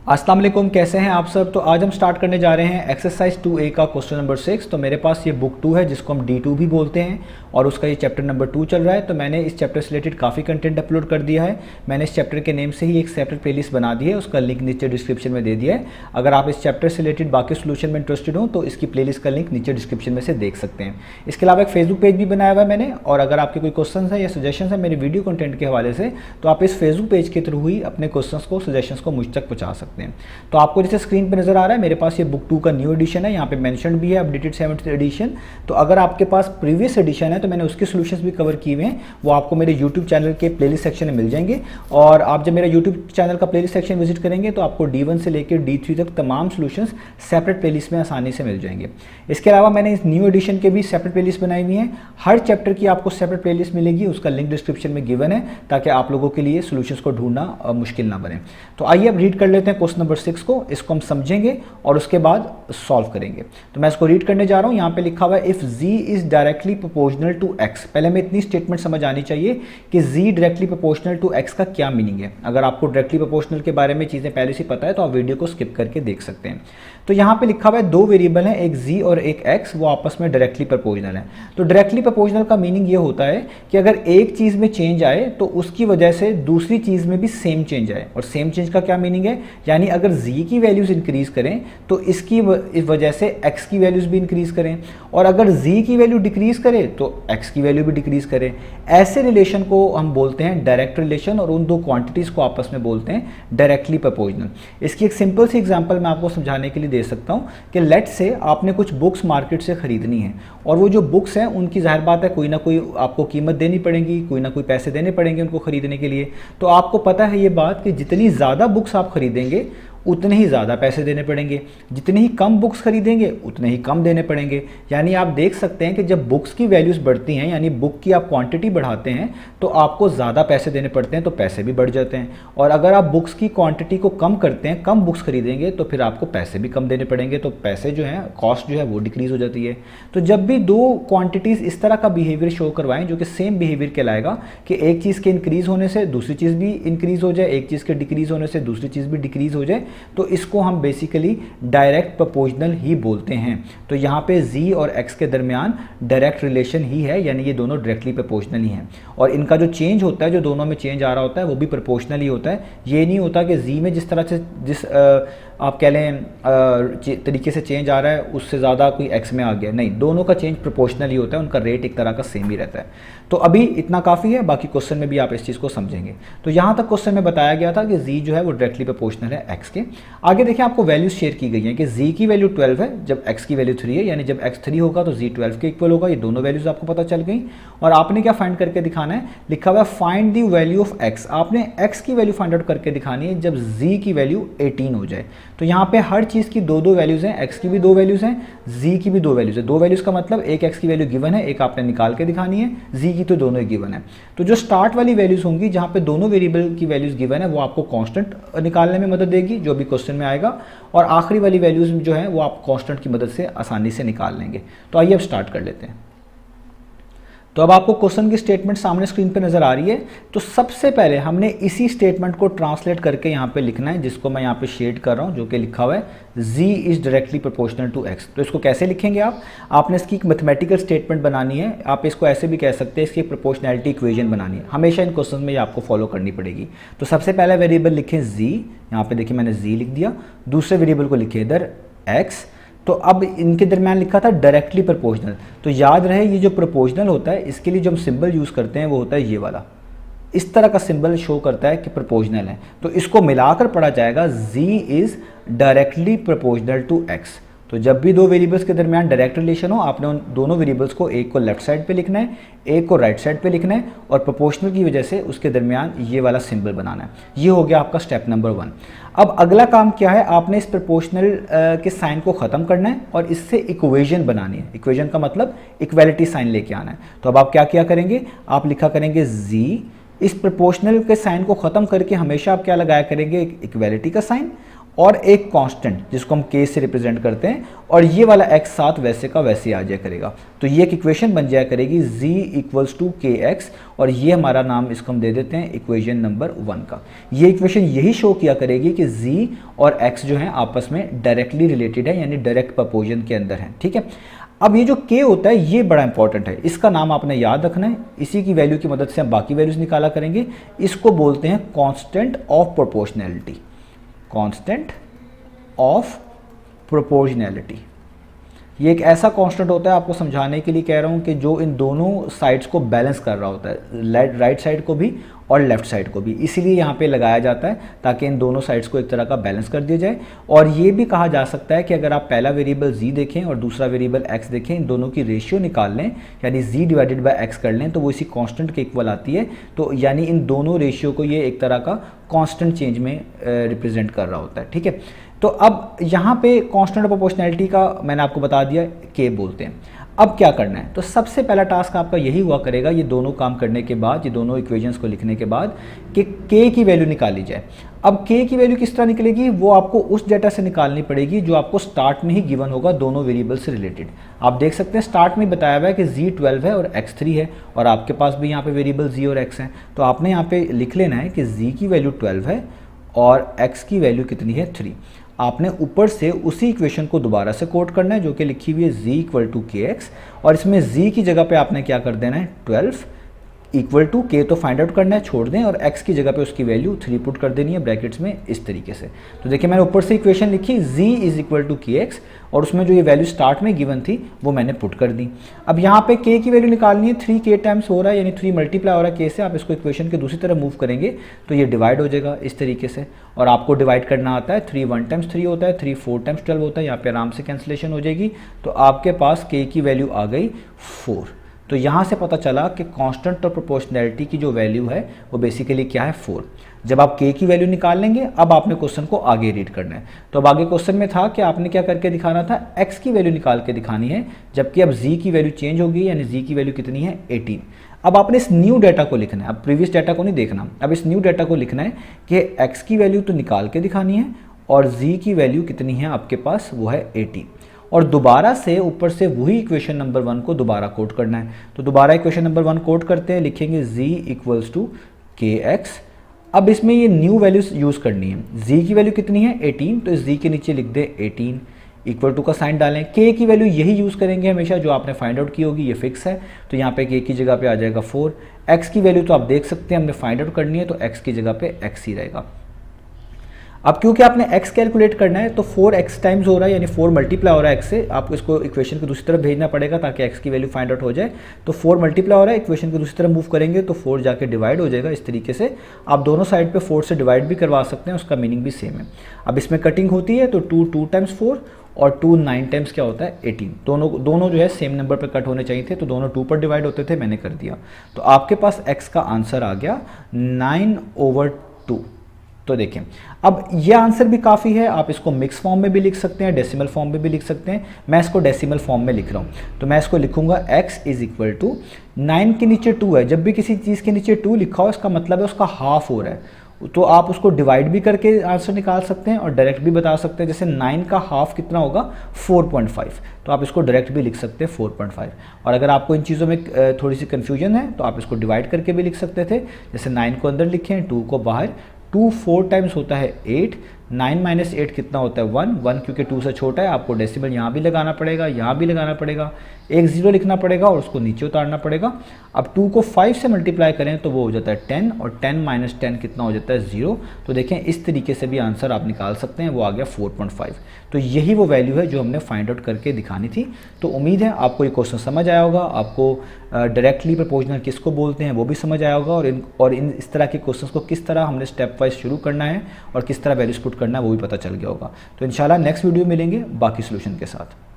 अस्सलाम वालेकुम, कैसे हैं आप सब। तो आज हम स्टार्ट करने जा रहे हैं एक्सरसाइज 2A का क्वेश्चन नंबर 6। तो मेरे पास ये बुक 2 है जिसको हम D2 भी बोलते हैं और उसका ये चैप्टर नंबर 2 चल रहा है। तो मैंने इस चैप्टर से रिलेटेड काफ़ी कंटेंट अपलोड कर दिया है। मैंने इस चैप्टर के नेम से ही एक सेपरेट प्लेलिस्ट बना दी है, उसका लिंक नीचे डिस्क्रिप्शन में दे दिया है। अगर आप इस चैप्टर से रिलेटेड बाकी सोल्यूशन में इंटरेस्टेड हो तो इसकी प्लेलिस्ट का लिंक नीचे डिस्क्रिप्शन में से देख सकते हैं। इसके अलावा एक फेसबुक पेज भी बनाया हुआ है मैंने, और अगर आपके कोई क्वेश्चन है या सजेशन है मेरे वीडियो कंटेंट के हवाले से तो आप इस फेसबुक पेज के थ्रू ही अपने क्वेश्चन को, सजेशन को मुझ तक पहुँचा सकते हैं। तो आपको जैसे स्क्रीन पे नजर आ रहा है, मेरे पास ये बुक 2 का न्यू एडिशन है, यहाँ पे मेंशन भी है अपडेटेड 7th एडिशन। तो अगर आपके पास प्रीवियस एडिशन है तो मैंने उसके सॉल्यूशंस भी कवर किए हुए हैं, वो आपको मेरे यूट्यूब चैनल के प्लेलिस्ट सेक्शन में मिल जाएंगे। और आप जब मेरा यूट्यूब चैनल का प्लेलिस्ट सेक्शन विजिट करेंगे तो आपको D1 से लेकर D3 तक तमाम सॉल्यूशंस सेपरेट प्लेलिस्ट में आसानी से मिल जाएंगे। इसके अलावा मैंने इस न्यू एडिशन के भी सेपरेट प्लेलिस्ट बनाई हुई है। हर चैप्टर की आपको सेपरेट प्लेलिस्ट मिलेगी, उसका लिंक डिस्क्रिप्शन में गिवन है ताकि आप लोगों के लिए सॉल्यूशंस को ढूंढना मुश्किल ना बने। तो आइए अब रीड कर लेते हैं क्वेश्चन नंबर 6 को। इसको हम समझेंगे और उसके बाद सॉल्व करेंगे। तो मैं इसको रीड करने जा रहा हूं। यहां पे लिखा हुआ है if z is directly proportional to x। पहले हमें इतनी स्टेटमेंट समझ आनी चाहिए कि z directly proportional to x का क्या मीनिंग है। अगर आपको डायरेक्टली प्रोपोर्शनल के बारे में चीजें पहले से पता है तो आप वीडियो को स्किप करके देख सकते हैं। तो यहां पे लिखा हुआ है दो वेरिएबल हैं, एक z और एक x, वो आपस में डायरेक्टली प्रोपोर्शनल है। तो डायरेक्टली प्रोपोर्शनल का मीनिंग ये होता है कि अगर एक चीज में चेंज आए तो उसकी वजह से दूसरी चीज में भी सेम चेंज आए। और सेम चेंज का क्या मीनिंग है, यानी अगर z की वैल्यूज इंक्रीज करें तो इसकी वजह से x की वैल्यूज भी इंक्रीज करें, और अगर z की वैल्यू डिक्रीज करे तो x की वैल्यू भी डिक्रीज करे। ऐसे रिलेशन को हम बोलते हैं डायरेक्ट रिलेशन, और उन दो क्वांटिटीज को आपस में बोलते हैं डायरेक्टली प्रोपोर्शनल। इसकी एक सिंपल सी एग्जांपल मैं आपको समझाने के लिए दे सकता हूं कि लेट से आपने कुछ बुक्स मार्केट से खरीदनी है, और वो जो बुक्स हैं उनकी जाहिर बात है कोई ना कोई आपको कीमत देनी पड़ेगी, कोई ना कोई पैसे देने पड़ेंगे उनको खरीदने के लिए। तो आपको पता है ये बात कि जितनी ज़्यादा बुक्स आप खरीदेंगे उतने ही ज़्यादा पैसे देने पड़ेंगे, जितनी ही कम बुक्स खरीदेंगे उतने ही कम देने पड़ेंगे। यानी आप देख सकते हैं कि जब बुक्स की वैल्यूज़ बढ़ती हैं, यानी बुक की आप क्वांटिटी बढ़ाते हैं तो आपको ज़्यादा पैसे देने पड़ते हैं, तो पैसे भी बढ़ जाते हैं। और अगर आप बुक्स की क्वांटिटी को कम करते हैं, कम बुक्स खरीदेंगे तो फिर आपको पैसे भी कम देने पड़ेंगे, तो पैसे जो हैं, कॉस्ट जो है वो डिक्रीज़ हो जाती है। तो जब भी दो क्वान्टिटीज़ इस तरह का बिहेवियर शो करवाएं जो कि सेम बिहेवियर कहलाएगा कि एक चीज़ के इंक्रीज़ होने से दूसरी चीज़ भी इंक्रीज़ हो जाए, एक चीज़ के डिक्रीज़ होने से दूसरी चीज़ भी डिक्रीज़ हो जाए, तो इसको हम बेसिकली डायरेक्ट प्रोपोर्शनल ही बोलते हैं। तो यहाँ पे z और x के दरमियान डायरेक्ट रिलेशन ही है, यानी ये दोनों डायरेक्टली प्रोपोर्शनल ही हैं। और इनका जो चेंज होता है, जो दोनों में चेंज आ रहा होता है, वो भी प्रोपोर्शनल ही होता है। ये नहीं होता कि z में जिस तरह से आप कह लें तरीके से चेंज आ रहा है उससे ज़्यादा कोई x में आ गया, नहीं, दोनों का चेंज प्रोपोर्शनल ही होता है, उनका रेट एक तरह का सेम ही रहता है। तो अभी इतना काफ़ी है, बाकी क्वेश्चन में भी आप इस चीज़ को समझेंगे। तो यहाँ तक क्वेश्चन में बताया गया था कि z जो है वो डायरेक्टली प्रोपोर्शनल है x के। आगे देखिए आपको वैल्यूज शेयर की गई हैं कि z की वैल्यू 12 है जब x की वैल्यू 3 है, यानी जब x 3 होगा तो z 12 के इक्वल होगा। ये दोनों वैल्यूज आपको पता चल गई। और आपने क्या फाइंड करके दिखाना है, लिखा हुआ है find the value of x। आपने x की वैल्यू फाइंड आउट करके दिखानी है जब z की वैल्यू 18 हो जाए। तो यहाँ पे हर चीज़ की दो दो वैल्यूज़ हैं, x की भी दो वैल्यूज़ हैं, z की भी दो वैल्यूज़ है। दो वैल्यूज़ का मतलब एक x की वैल्यू गिवन है, एक आपने निकाल के दिखानी है, z की तो दोनों ही गिवन है। तो जो स्टार्ट वाली वैल्यूज़ होंगी जहाँ पे दोनों वेरिएबल की वैल्यूज़ गिवन है वो आपको कांस्टेंट निकालने में मदद देगी, जो भी क्वेश्चन में आएगा। और आखिरी वाली वैल्यूज़ जो है वो आप कांस्टेंट की मदद से आसानी से निकाल लेंगे। तो आइए अब स्टार्ट कर लेते हैं। तो अब आपको क्वेश्चन की स्टेटमेंट सामने स्क्रीन पे नज़र आ रही है। तो सबसे पहले हमने इसी स्टेटमेंट को ट्रांसलेट करके यहाँ पे लिखना है, जिसको मैं यहाँ पे शेड कर रहा हूँ, जो कि लिखा हुआ है z is directly proportional to x। तो इसको कैसे लिखेंगे आपने इसकी एक मैथमेटिकल स्टेटमेंट बनानी है। आप इसको ऐसे भी कह सकते हैं, इसकी प्रोपोर्शनैलिटी इक्वेशन बनानी है। हमेशा इन क्वेश्चन में ये आपको फॉलो करनी पड़ेगी। तो सबसे पहला वेरिएबल लिखें z, यहाँ पे देखिए मैंने z लिख दिया। दूसरे वेरिएबल को लिखे इधर x। तो अब इनके दरमियान लिखा था डायरेक्टली प्रोपोर्शनल। तो याद रहे ये जो प्रोपोर्शनल होता है इसके लिए जो हम सिंबल यूज़ करते हैं वो होता है ये वाला, इस तरह का सिंबल शो करता है कि प्रोपोर्शनल है। तो इसको मिलाकर पढ़ा जाएगा z is directly proportional to x। तो जब भी दो वेरिएबल्स के दरमियान डायरेक्ट रिलेशन हो, आपने उन दोनों वेरिएबल्स को, एक को लेफ्ट साइड पे लिखना है, एक को राइट साइड पे लिखना है, और प्रोपोर्शनल की वजह से उसके दरमियान ये वाला सिंबल बनाना है। ये हो गया आपका स्टेप नंबर 1। अब अगला काम क्या है, आपने इस प्रोपोर्शनल के साइन को ख़त्म करना है और इससे इक्वेशन बनानी है। इक्वेशन का मतलब इक्वालिटी साइन लेके आना है। तो अब आप क्या किया करेंगे, आप लिखा करेंगे z, इस प्रोपोर्शनल के साइन को ख़त्म करके हमेशा आप क्या लगाया करेंगे, इक्वालिटी का साइन, और एक कांस्टेंट जिसको हम k से रिप्रेजेंट करते हैं, और ये वाला x साथ वैसे का वैसे ही आ जाया करेगा। तो ये एक इक्वेशन बन जाया करेगी z इक्वल्स टू kx, और ये हमारा नाम इसको हम दे देते हैं इक्वेशन नंबर 1 का। ये इक्वेशन यही शो किया करेगी कि z और x जो है आपस में डायरेक्टली रिलेटेड है, यानी डायरेक्ट प्रपोजन के अंदर है। ठीक है, अब ये जो k होता है ये बड़ा इंपॉर्टेंट है, इसका नाम आपने याद रखना है। इसी की वैल्यू की मदद से हम बाकी वैल्यूज निकाला करेंगे। इसको बोलते हैं constant of proportionality, constant of proportionality. ये एक ऐसा कांस्टेंट होता है, आपको समझाने के लिए कह रहा हूँ, कि जो इन दोनों साइड्स को बैलेंस कर रहा होता है, राइट साइड को भी और लेफ्ट साइड को भी। इसीलिए यहाँ पे लगाया जाता है ताकि इन दोनों साइड्स को एक तरह का बैलेंस कर दिया जाए। और ये भी कहा जा सकता है कि अगर आप पहला वेरिएबल z देखें और दूसरा वेरिएबल x देखें, इन दोनों की रेशियो निकाल लें, यानी z डिवाइडेड बाय x कर लें, तो वो इसी कांस्टेंट के इक्वल आती है। तो यानी इन दोनों रेशियो को ये एक तरह का कांस्टेंट चेंज में रिप्रेजेंट कर रहा होता है। ठीक है, तो अब यहाँ पे कांस्टेंट ऑफ प्रोपोर्शनैलिटी का मैंने आपको बता दिया k बोलते हैं। अब क्या करना है, तो सबसे पहला टास्क आपका यही हुआ करेगा, ये दोनों काम करने के बाद, ये दोनों इक्वेशंस को लिखने के बाद, कि k की वैल्यू निकाली जाए। अब k की वैल्यू किस तरह निकलेगी, वो आपको उस डाटा से निकालनी पड़ेगी जो आपको स्टार्ट में ही गिवन होगा दोनों वेरिएबल से रिलेटेड। आप देख सकते हैं स्टार्ट में बताया हुआ है कि z 12 है और x 3 है, और आपके पास भी यहाँ पे वेरिएबल z और x है। तो आपने यहाँ पे लिख लेना है कि z की वैल्यू 12 है और x की वैल्यू कितनी है 3। आपने ऊपर से उसी इक्वेशन को दोबारा से कोट करना है जो कि लिखी हुई है z इक्वल टू के एक्स, और इसमें z की जगह पे आपने क्या कर देना है 12 इक्वल टू k तो फाइंड आउट करना है, छोड़ दें, और x की जगह पे उसकी वैल्यू 3 पुट कर देनी है ब्रैकेट्स में इस तरीके से। तो देखिए मैंने ऊपर से इक्वेशन लिखी z इज इक्वल टू के एक्स, और उसमें जो ये वैल्यू स्टार्ट में गिवन थी वो मैंने पुट कर दी। अब यहाँ पे k की वैल्यू निकालनी है, 3k टाइम्स हो रहा है, यानी 3 मल्टीप्लाई हो रहा है k से। आप इसको इक्वेशन के दूसरी तरफ मूव करेंगे तो ये डिवाइड हो जाएगा इस तरीके से, और आपको डिवाइड करना आता है। 3 1 टाइम्स 3 होता है, 3 4 टाइम्स 12 होता है, यहाँ पे आराम से कैंसिलेशन हो जाएगी। तो आपके पास k की वैल्यू आ गई 4। तो यहाँ से पता चला कि कांस्टेंट और प्रोपोर्शनैलिटी की जो वैल्यू है वो बेसिकली क्या है 4। जब आप k की वैल्यू निकाल लेंगे, अब आपने क्वेश्चन को आगे रीड करना है। तो अब आगे क्वेश्चन में था कि आपने क्या करके दिखाना था, x की वैल्यू निकाल के दिखानी है, जबकि अब z की वैल्यू चेंज होगी, यानी z की वैल्यू कितनी है 18। अब आपने इस न्यू डाटा को लिखना है, अब प्रीवियस डाटा को नहीं देखना। अब इस न्यू डाटा को लिखना है कि x की वैल्यू तो निकाल के दिखानी है, और z की वैल्यू कितनी है आपके पास, वो है 18। और दोबारा से ऊपर से वही इक्वेशन नंबर 1 को दोबारा कोट करना है। तो दोबारा इक्वेशन नंबर 1 कोट करते हैं, लिखेंगे z इक्वल्स टू के एक्स। अब इसमें ये न्यू वैल्यूज यूज़ करनी है। z की वैल्यू कितनी है 18, तो इस z के नीचे लिख दे 18, इक्वल टू का साइन डालें। k की वैल्यू यही यूज़ करेंगे हमेशा जो आपने फाइंड आउट की होगी, ये फिक्स है। तो यहाँ पे k की जगह पे आ जाएगा 4। x की वैल्यू तो आप देख सकते हैं हमने फाइंड आउट करनी है, तो x की जगह पे x ही रहेगा। अब क्योंकि आपने x कैलकुलेट करना है, तो 4x टाइम्स हो रहा है, यानी 4 मल्टीप्लाई हो रहा है x से। आपको इसको इक्वेशन की दूसरी तरफ भेजना पड़ेगा ताकि x की वैल्यू फाइंड आउट हो जाए। तो 4 मल्टीप्लाई हो रहा है, इक्वेशन की दूसरी तरफ मूव करेंगे तो 4 जाके डिवाइड हो जाएगा इस तरीके से। आप दोनों साइड पे 4 से डिवाइड भी करवा सकते हैं, उसका मीनिंग भी सेम है। अब इसमें कटिंग होती है, तो 2 टाइम्स 4 और 2 9 टाइम्स क्या होता है 18। दोनों जो है सेम नंबर पर कट होने चाहिए थे, तो दोनों 2 पर डिवाइड होते थे, मैंने कर दिया। तो आपके पास x का आंसर आ गया 9/2। तो देखें, अब ये आंसर भी काफ़ी है। आप इसको मिक्स फॉर्म में भी लिख सकते हैं, डेसिमल फॉर्म में भी लिख सकते हैं। मैं इसको डेसिमल फॉर्म में लिख रहा हूँ, तो मैं इसको लिखूंगा x इज इक्वल टू 9 के नीचे 2 है। जब भी किसी चीज़ के नीचे 2 लिखा हो, इसका मतलब है उसका हाफ हो रहा है। तो आप उसको डिवाइड भी करके आंसर निकाल सकते हैं और डायरेक्ट भी बता सकते हैं। जैसे 9 का हाफ कितना होगा 4.5, तो आप इसको डायरेक्ट भी लिख सकते हैं 4.5। और अगर आपको इन चीज़ों में थोड़ी सी कन्फ्यूजन है, तो आप इसको डिवाइड करके भी लिख सकते थे। जैसे 9 को अंदर लिखें, 2 को बाहर। 2 4 टाइम्स होता है 8, 9 माइनस 8 कितना होता है 1 क्योंकि 2 से छोटा है। आपको डेसिमल यहाँ भी लगाना पड़ेगा, यहाँ भी लगाना पड़ेगा, एक 0 लिखना पड़ेगा और उसको नीचे उतारना पड़ेगा। अब 2 को 5 से मल्टीप्लाई करें तो वो हो जाता है 10, और 10 माइनस 10 कितना हो जाता है 0। तो देखें इस तरीके से भी आंसर आप निकाल सकते हैं, वो आ गया 4.5। तो यही वो वैल्यू है जो हमने फाइंड आउट करके दिखानी थी। तो उम्मीद है आपको ये क्वेश्चन समझ आया होगा, आपको डायरेक्टली प्रोपोर्शनल किसको बोलते हैं वो भी समझ आया होगा, और इन इस तरह के क्वेश्चंस को किस तरह हमने स्टेप वाइज शुरू करना है और किस तरह वैल्यूज पुट करना है वो भी पता चल गया होगा। तो इंशाल्लाह नेक्स्ट वीडियो मिलेंगे बाकी सोल्यूशन के साथ।